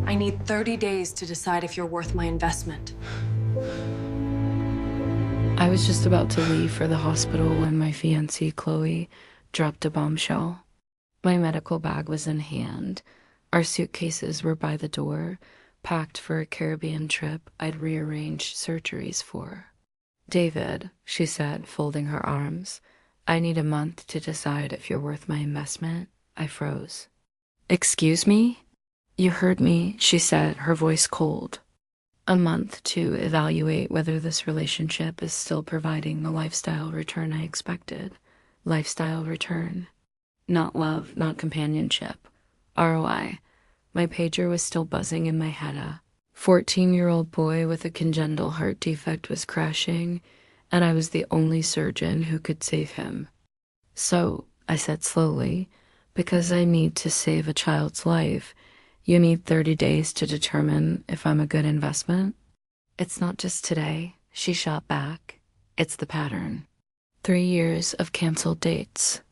I need 30 days to decide if you're worth my investment. I was just about to leave for the hospital when my fiancée, Chloe, dropped a bombshell. My medical bag was in hand. Our suitcases were by the door, packed for a Caribbean trip I'd rearranged surgeries for. "David," she said, folding her arms, "I need a month to decide if you're worth my investment." I froze. "Excuse me?" "You heard me," she said, her voice cold. "A month to evaluate whether this relationship is still providing the lifestyle return I expected. Lifestyle return. Not love, not companionship. ROI. My pager was still buzzing in my head. A 14-year-old boy with a congenital heart defect was crashing, and I was the only surgeon who could save him. "So," I said slowly, "because I need to save a child's life, you need 30 days to determine if I'm a good investment?" "It's not just today," she shot back. "It's the pattern. 3 years of canceled dates.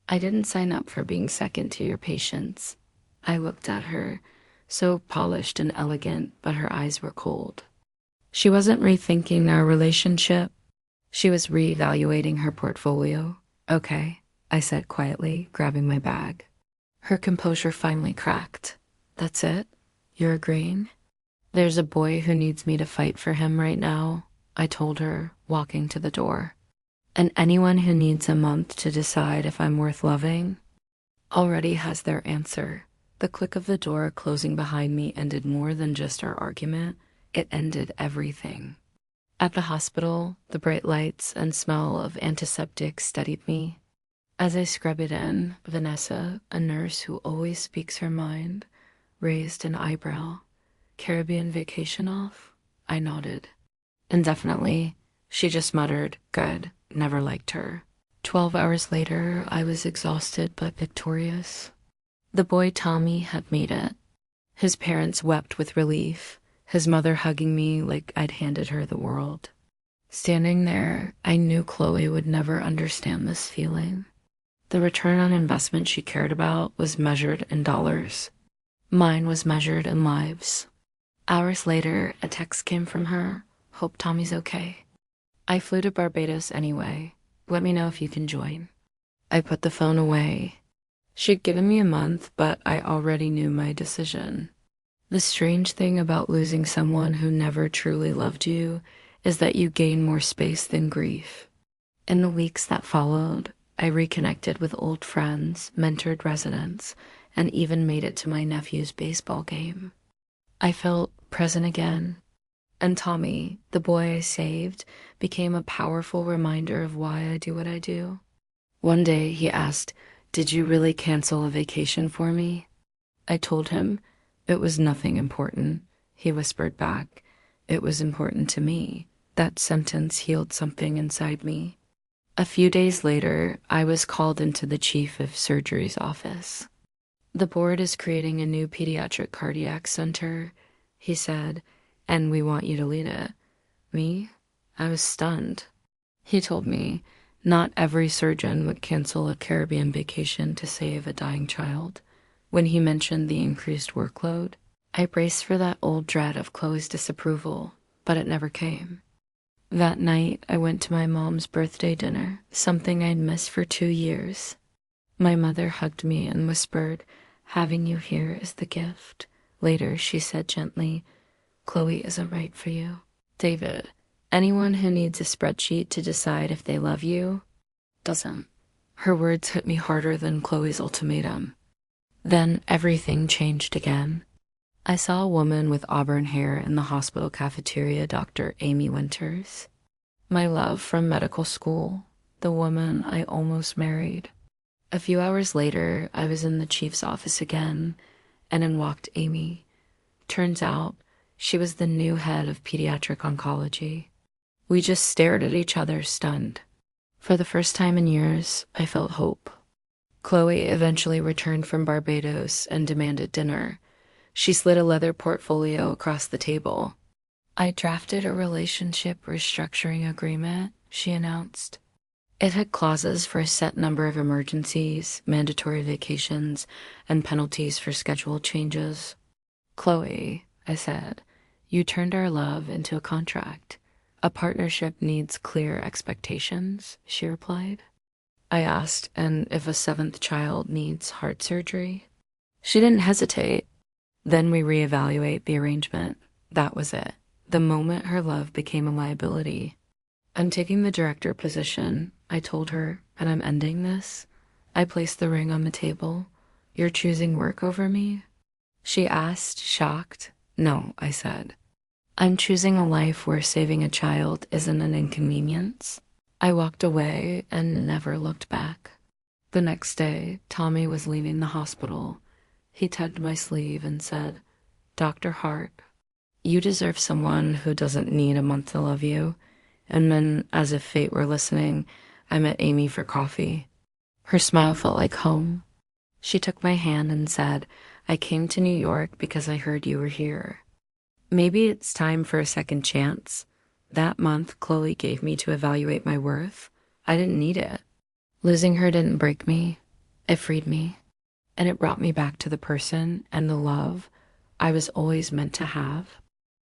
I didn't sign up for being second to your patients." I looked at her, so polished and elegant, but her eyes were cold. She wasn't rethinking our relationship. She was reevaluating her portfolio. "Okay," I said quietly, grabbing my bag. Her composure finally cracked. "That's it? You're agreeing?" "There's a boy who needs me to fight for him right now," I told her, walking to the door. "And anyone who needs a month to decide if I'm worth loving already has their answer." The click of the door closing behind me ended more than just our argument. It ended everything. At the hospital, the bright lights and smell of antiseptic steadied me. As I scrubbed it in, Vanessa, a nurse who always speaks her mind, raised an eyebrow. "Caribbean vacation off?" I nodded. "Indefinitely." She just muttered, "Good. Never liked her." 12 hours later, I was exhausted but victorious. The boy Tommy had made it. His parents wept with relief, his mother hugging me like I'd handed her the world. Standing there, I knew Chloe would never understand this feeling. The return on investment she cared about was measured in dollars. Mine was measured in lives. Hours later, a text came from her. "Hope Tommy's okay. I flew to Barbados anyway. Let me know if you can join." I put the phone away. She'd given me a month, but I already knew my decision. The strange thing about losing someone who never truly loved you is that you gain more space than grief. In the weeks that followed, I reconnected with old friends, mentored residents, and even made it to my nephew's baseball game. I felt present again. And Tommy, the boy I saved, became a powerful reminder of why I do what I do. One day he asked, "Did you really cancel a vacation for me?" I told him, "It was nothing important." He whispered back, "It was important to me." That sentence healed something inside me. A few days later, I was called into the chief of surgery's office. "The board is creating a new pediatric cardiac center," he said, "and we want you to lead it." Me? I was stunned. He told me not every surgeon would cancel a Caribbean vacation to save a dying child. When he mentioned the increased workload, I braced for that old dread of Chloe's disapproval, but it never came. That night, I went to my mom's birthday dinner, something I'd missed for 2 years. My mother hugged me and whispered, "Having you here is the gift." Later, she said gently, "Chloe isn't right for you. David, anyone who needs a spreadsheet to decide if they love you doesn't." Her words hit me harder than Chloe's ultimatum. Then everything changed again. I saw a woman with auburn hair in the hospital cafeteria, Dr. Amy Winters. My love from medical school, the woman I almost married. A few hours later, I was in the chief's office again, and in walked Amy. Turns out, she was the new head of pediatric oncology. We just stared at each other, stunned. For the first time in years, I felt hope. Chloe eventually returned from Barbados and demanded dinner. She slid a leather portfolio across the table. "I drafted a relationship restructuring agreement," she announced. It had clauses for a set number of emergencies, mandatory vacations, and penalties for schedule changes. Chloe, I said, you turned our love into a contract. A partnership needs clear expectations, she replied. I asked, and if a seventh child needs heart surgery? She didn't hesitate. Then we reevaluate the arrangement. That was it. The moment her love became a liability. I'm taking the director position, I told her, and I'm ending this. I placed the ring on the table. You're choosing work over me? She asked, shocked. No, I said. I'm choosing a life where saving a child isn't an inconvenience. I walked away and never looked back. The next day, Tommy was leaving the hospital. He tugged my sleeve and said, Dr. Hart, you deserve someone who doesn't need a month to love you. And then, as if fate were listening, I met Amy for coffee. Her smile felt like home. She took my hand and said, I came to New York because I heard you were here. Maybe it's time for a second chance. That month, Chloe gave me to evaluate my worth. I didn't need it. Losing her didn't break me. It freed me. And it brought me back to the person and the love I was always meant to have.